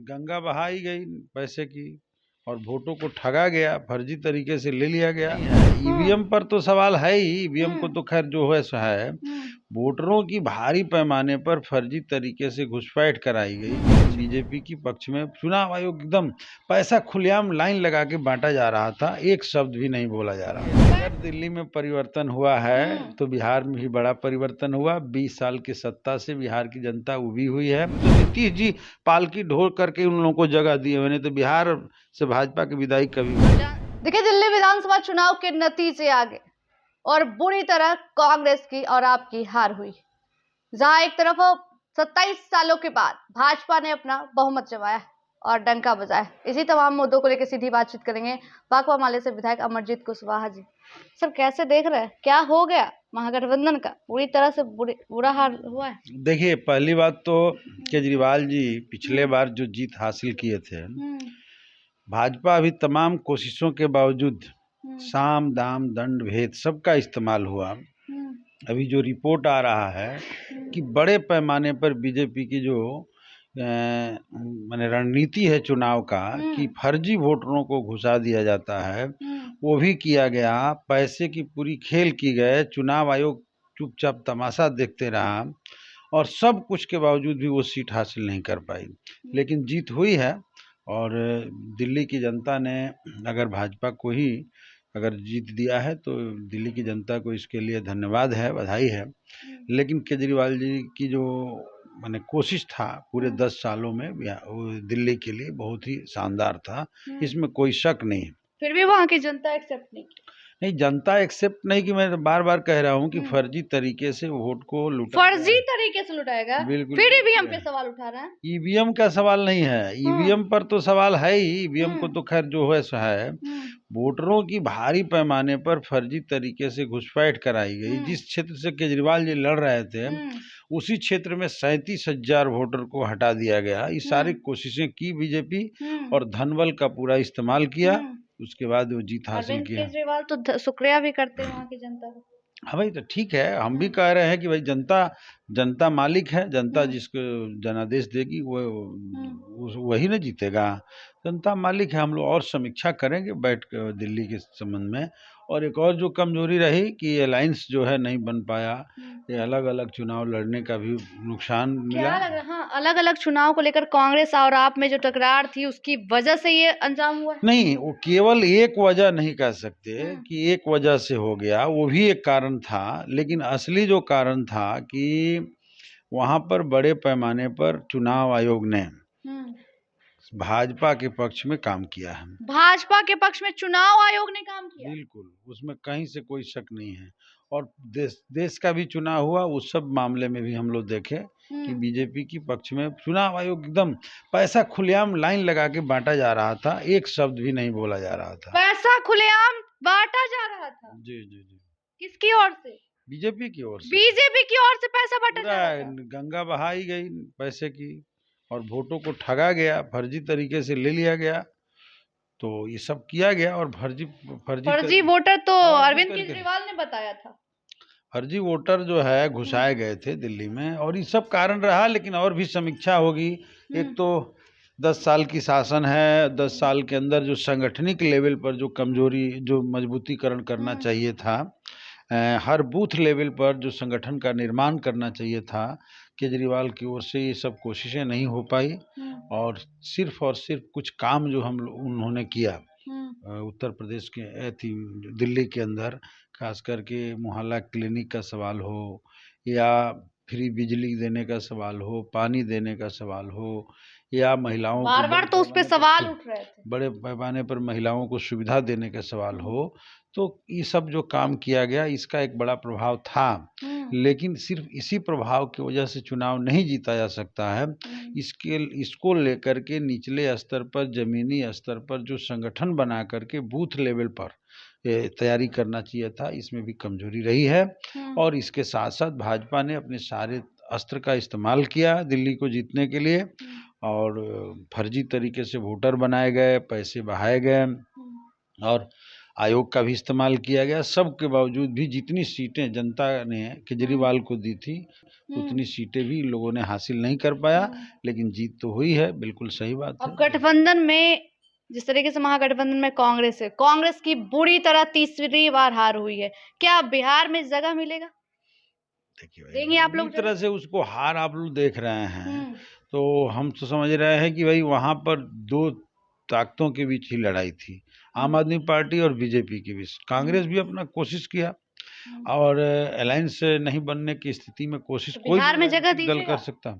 गंगा बहाई गई पैसे की और वोटों को ठगा गया, फर्जी तरीके से ले लिया गया। ईवीएम पर तो सवाल है ही, ईवीएम को तो खैर जो है सो है। वोटरों की भारी पैमाने पर फर्जी तरीके से घुसपैठ कराई गई। बीजेपी की पक्ष में चुनाव आयोग एकदम पैसा खुलेआम लाइन लगा के बांटा जा रहा था, एक शब्द भी नहीं बोला जा रहा था। अगर दिल्ली में परिवर्तन हुआ है तो बिहार में भी बड़ा परिवर्तन हुआ। 20 साल की सत्ता से बिहार की जनता उबी हुई है। तो नीतीश जी पालकी ढोल करके उन लोगों को जगह दिए हुए, नहीं तो बिहार से भाजपा की विदाई कभी। देखिए, दिल्ली विधानसभा चुनाव के नतीजे आ गए और बुरी तरह कांग्रेस की और आपकी हार हुई। जहां एक तरफ 27 सालों के बाद भाजपा ने अपना बहुमत जमाया और डंका बजाया। इसी तमाम मुद्दों को लेकर सीधी बातचीत करेंगे भाकपा माले से विधायक अमरजीत कुशवाहा जी। सर, कैसे देख रहे हैं, क्या हो गया महागठबंधन का? पूरी तरह से बुरा हाल हुआ है। देखिए, पहली बात तो केजरीवाल जी पिछले बार जो जीत हासिल किए थे, भाजपा अभी तमाम कोशिशों के बावजूद साम दाम दंड भेद सबका इस्तेमाल हुआ। अभी जो रिपोर्ट आ रहा है कि बड़े पैमाने पर बीजेपी की जो माने रणनीति है चुनाव का कि फर्जी वोटरों को घुसा दिया जाता है, वो भी किया गया। पैसे की पूरी खेल की गए। चुनाव आयोग चुपचाप तमाशा देखते रहा और सब कुछ के बावजूद भी वो सीट हासिल नहीं कर पाई। लेकिन जीत हुई है और दिल्ली की जनता ने अगर भाजपा को ही अगर जीत दिया है तो दिल्ली की जनता को इसके लिए धन्यवाद है, बधाई है। लेकिन केजरीवाल जी की जो माने कोशिश था पूरे 10 सालों में वो दिल्ली के लिए बहुत ही शानदार था, इसमें कोई शक नहीं है। फिर भी वहाँ की जनता एक्सेप्ट नहीं की। नहीं, जनता एक्सेप्ट नहीं कि मैं बार बार कह रहा हूँ कि फर्जी तरीके से वोट को लूटा, फर्जी तरीके से लुटाएगा। बिल्कुल। फिर ईवीएम पे सवाल उठा रहा है। ईवीएम का सवाल नहीं है, ईवीएम पर तो सवाल है ही। ईवीएम को तो खैर जो है सो है। वोटरों की भारी पैमाने पर फर्जी तरीके से घुसपैठ कराई गई। जिस क्षेत्र से केजरीवाल जी लड़ रहे थे उसी क्षेत्र में 37,000 वोटर को हटा दिया गया। ये सारी कोशिशें की बीजेपी और धनबल का पूरा इस्तेमाल किया, उसके बाद वो जीत हासिल किया। केजरीवाल तो शुक्रिया भी करते हैं वहाँ की जनता को। हाँ भाई, तो ठीक है, हम भी कह रहे हैं कि भाई जनता मालिक है। जनता जिसको जनादेश देगी वो वही ना जीतेगा। जनता मालिक है। हम लोग और समीक्षा करेंगे बैठ कर दिल्ली के संबंध में। और एक और जो कमजोरी रही कि अलायंस जो है नहीं बन पाया, ये अलग अलग चुनाव लड़ने का भी नुकसान मिला। क्या लग रहा है? अलग अलग चुनाव को लेकर कांग्रेस और आप में जो टकरार थी उसकी वजह से ये अंजाम हुआ? नहीं, वो केवल एक वजह नहीं कह सकते कि एक वजह से हो गया, वो भी एक कारण था। लेकिन असली जो कारण था कि वहां पर बड़े पैमाने पर चुनाव आयोग ने भाजपा के पक्ष में काम किया है। भाजपा के पक्ष में चुनाव आयोग ने काम किया? बिल्कुल, उसमें कहीं से कोई शक नहीं है। और देश का भी चुनाव हुआ, उस सब मामले में भी हम लोग देखे कि बीजेपी की पक्ष में चुनाव आयोग एकदम पैसा खुलेआम लाइन लगा के बांटा जा रहा था, एक शब्द भी नहीं बोला जा रहा था। पैसा खुलेआम बांटा जा रहा था? जी जी जी। किसकी ओर से? बीजेपी की ओर से। बीजेपी की ओर से पैसा बांटा जा रहा था? गंगा बहाई गई पैसे की और वोटों को ठगा गया, फर्जी तरीके से ले लिया गया। तो ये सब किया गया और फर्जी वोटर तो अरविंद केजरीवाल ने बताया था। फर्जी वोटर जो है घुसाए गए थे दिल्ली में और ये सब कारण रहा। लेकिन और भी समीक्षा होगी। एक तो 10 साल की शासन है, 10 साल के अंदर जो संगठनिक लेवल पर जो कमजोरी, जो मजबूतीकरण करना चाहिए था, हर बूथ लेवल पर जो संगठन का निर्माण करना चाहिए था, केजरीवाल की ओर से ये सब कोशिशें नहीं हो पाई। और सिर्फ कुछ काम जो उन्होंने किया उत्तर प्रदेश के दिल्ली के अंदर, खास करके मोहल्ला क्लिनिक का सवाल हो या फ्री बिजली देने का सवाल हो, पानी देने का सवाल हो, या महिलाओं बार बार तो उस पे सवाल उठ रहे थे, बड़े पैमाने पर महिलाओं को सुविधा देने का सवाल हो, तो ये सब जो काम किया गया इसका एक बड़ा प्रभाव था। लेकिन सिर्फ इसी प्रभाव की वजह से चुनाव नहीं जीता जा सकता है। इसको लेकर के निचले स्तर पर, जमीनी स्तर पर जो संगठन बना करके बूथ लेवल पर तैयारी करना चाहिए था, इसमें भी कमजोरी रही है। और इसके साथ साथ भाजपा ने अपने सारे अस्त्र का इस्तेमाल किया दिल्ली को जीतने के लिए और फर्जी तरीके से वोटर बनाए गए, पैसे बहाए गए और आयोग का भी इस्तेमाल किया गया, सब के बावजूद भी जितनी सीटें जनता ने केजरीवाल को दी थी उतनी सीटें भी लोगों ने हासिल नहीं कर पाया, लेकिन जीत तो हुई है। बिल्कुल सही बात है। अब गठबंधन में जिस तरीके से महागठबंधन में कांग्रेस है, कांग्रेस की बुरी तरह तीसरी बार हार हुई है, क्या बिहार में जगह मिलेगा? देंगे आप लोग? इस तरह से उसको हार आप लोग देख रहे हैं तो हम तो समझ रहे हैं कि भाई वहां पर दो ताकतों के बीच ही लड़ाई थी, आम आदमी पार्टी और बीजेपी के बीच। कांग्रेस भी अपना कोशिश किया और अलायंस नहीं बनने की स्थिति में कोशिश कोई बिहार में जगह दल कर सकता।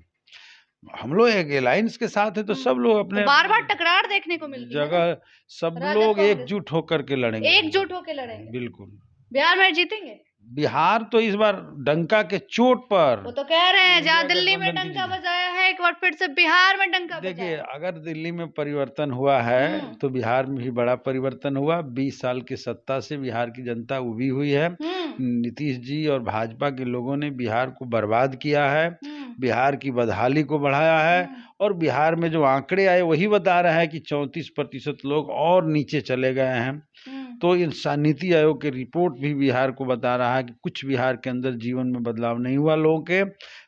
हम लोग एक अलायंस के साथ है तो सब लोग अपने बार बार टकरार देखने को मिलती है जगह, सब लोग एकजुट होकर के लड़ेंगे, एकजुट होकर लड़ेंगे। बिल्कुल बिहार में जीतेंगे। बिहार तो इस बार डंका के चोट पर, वो तो कह रहे हैं जहाँ दिल्ली में डंका बजाया है एक बार फिर से बिहार में डंका बजाया। देखिए, अगर दिल्ली में परिवर्तन हुआ है तो बिहार में भी बड़ा परिवर्तन हुआ। 20 साल की सत्ता से बिहार की जनता उबी हुई है। नीतीश जी और भाजपा के लोगों ने बिहार को बर्बाद किया है, बिहार की बदहाली को बढ़ाया है और बिहार में जो आंकड़े आए वही बता रहा है कि 34% लोग और नीचे चले गए हैं। तो नीति आयोग की रिपोर्ट भी बिहार को बता रहा है कि कुछ बिहार के अंदर जीवन में बदलाव नहीं हुआ लोगों के।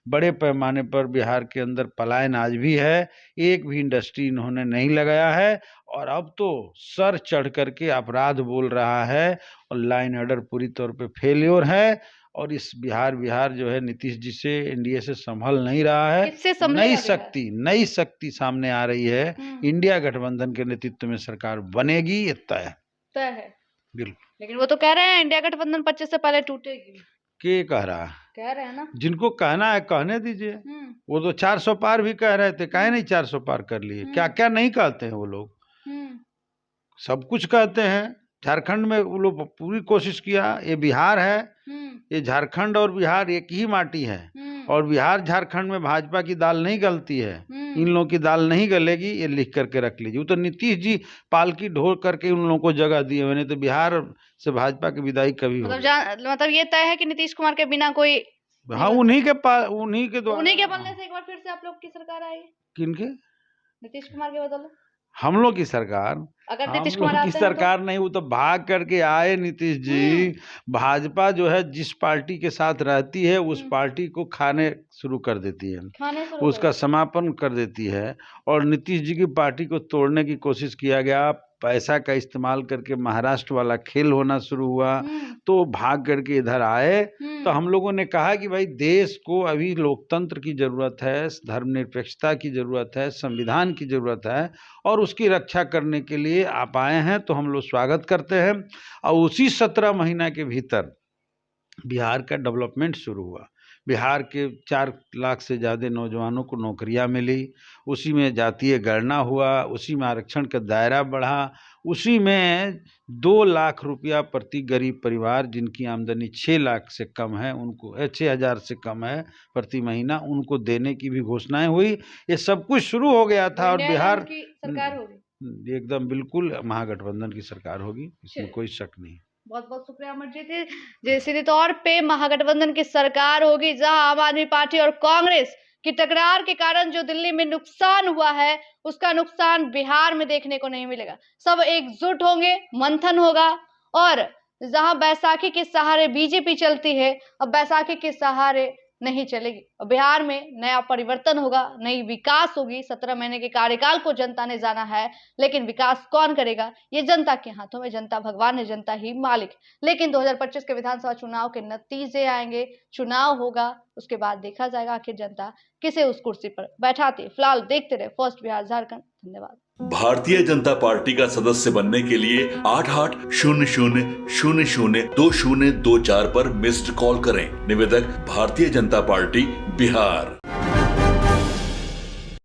बड़े पैमाने पर बिहार के अंदर पलायन आज भी है, एक भी इंडस्ट्री इन्होंने नहीं लगाया है और अब तो सर चढ़ करके अपराध बोल रहा है और लाइन ऑर्डर पूरी तौर पे फेल्योर है। और इस बिहार जो है नीतीश जी से, एनडीए से संभल नहीं रहा है। नई शक्ति सामने आ रही है। इंडिया गठबंधन के नेतृत्व में सरकार बनेगी, ये तय है। बिल्कुल। लेकिन वो तो कह रहे हैं इंडिया गठबंधन 25 से पहले टूटेगी। के कह रहा है? कह रहे हैं ना, जिनको कहना है कहने दीजिए। वो तो 400 पार भी कह रहे थे, काहे नहीं 400 पार कर लिए? क्या क्या नहीं कहते हैं वो लोग? सब कुछ कहते हैं। झारखंड में वो लोग पूरी कोशिश किया। ये बिहार है, ये झारखंड और बिहार एक ही माटी है और बिहार झारखंड में भाजपा की दाल नहीं गलती है, इन लोगों की दाल नहीं गलेगी, ये लिख करके रख लीजिए। वो तो नीतीश जी पालकी ढो करके उन लोगों को जगह दिए, मैंने तो बिहार से भाजपा की विदाई कभी मतलब ये तय है कि नीतीश कुमार के बिना कोई, हाँ, उन्हीं के बनने से एक बार फिर से आप लोग की सरकार आई। किनके? नीतीश कुमार के बदले हम लोग की सरकार। अगर नीतीश कुमार की सरकार नहीं, वो तो भाग करके आए नीतीश जी। भाजपा जो है जिस पार्टी के साथ रहती है उस पार्टी को खाने शुरू कर देती है, उसका समापन कर देती है और नीतीश जी की पार्टी को तोड़ने की कोशिश किया गया। पैसा का इस्तेमाल करके महाराष्ट्र वाला खेल होना शुरू हुआ तो भाग करके इधर आए। तो हम लोगों ने कहा कि भाई देश को अभी लोकतंत्र की जरूरत है, धर्मनिरपेक्षता की जरूरत है, संविधान की जरूरत है और उसकी रक्षा करने के लिए आप आए हैं तो हम लोग स्वागत करते हैं। और उसी 17 महीना के भीतर बिहार का डेवलपमेंट शुरू हुआ। बिहार के 4 लाख से ज़्यादा नौजवानों को नौकरियां मिली, उसी में जातीय गणना हुआ, उसी में आरक्षण का दायरा बढ़ा, उसी में 2 लाख रुपया प्रति गरीब परिवार जिनकी आमदनी 6 लाख से कम है, उनको 6,000 से कम है प्रति महीना, उनको देने की भी घोषणाएं हुई। ये सब कुछ शुरू हो गया था और बिहार की सरकार होगी, एकदम बिल्कुल महागठबंधन की सरकार होगी, इसमें कोई शक नहीं। बहुत बहुत शुक्रिया अमरजीत जी। सीधे तौर पे महागठबंधन की सरकार होगी जहां आम आदमी पार्टी और कांग्रेस की टकरार के कारण जो दिल्ली में नुकसान हुआ है उसका नुकसान बिहार में देखने को नहीं मिलेगा। सब एकजुट होंगे, मंथन होगा और जहां बैसाखी के सहारे बीजेपी चलती है अब बैसाखी के सहारे नहीं चलेगी। बिहार में नया परिवर्तन होगा, नई विकास होगी। 17 महीने के कार्यकाल को जनता ने जाना है, लेकिन विकास कौन करेगा ये जनता के हाथों में। जनता भगवान है, जनता ही मालिक। लेकिन 2025 के विधानसभा चुनाव के नतीजे आएंगे, चुनाव होगा, उसके बाद देखा जाएगा आखिर जनता किसे उस कुर्सी पर बैठाती है। फिलहाल देखते रहे फर्स्ट बिहार झारखंड। धन्यवाद। भारतीय जनता पार्टी का सदस्य बनने के लिए 8800002024 पर मिस्ड कॉल करें। निवेदक भारतीय जनता पार्टी बिहार।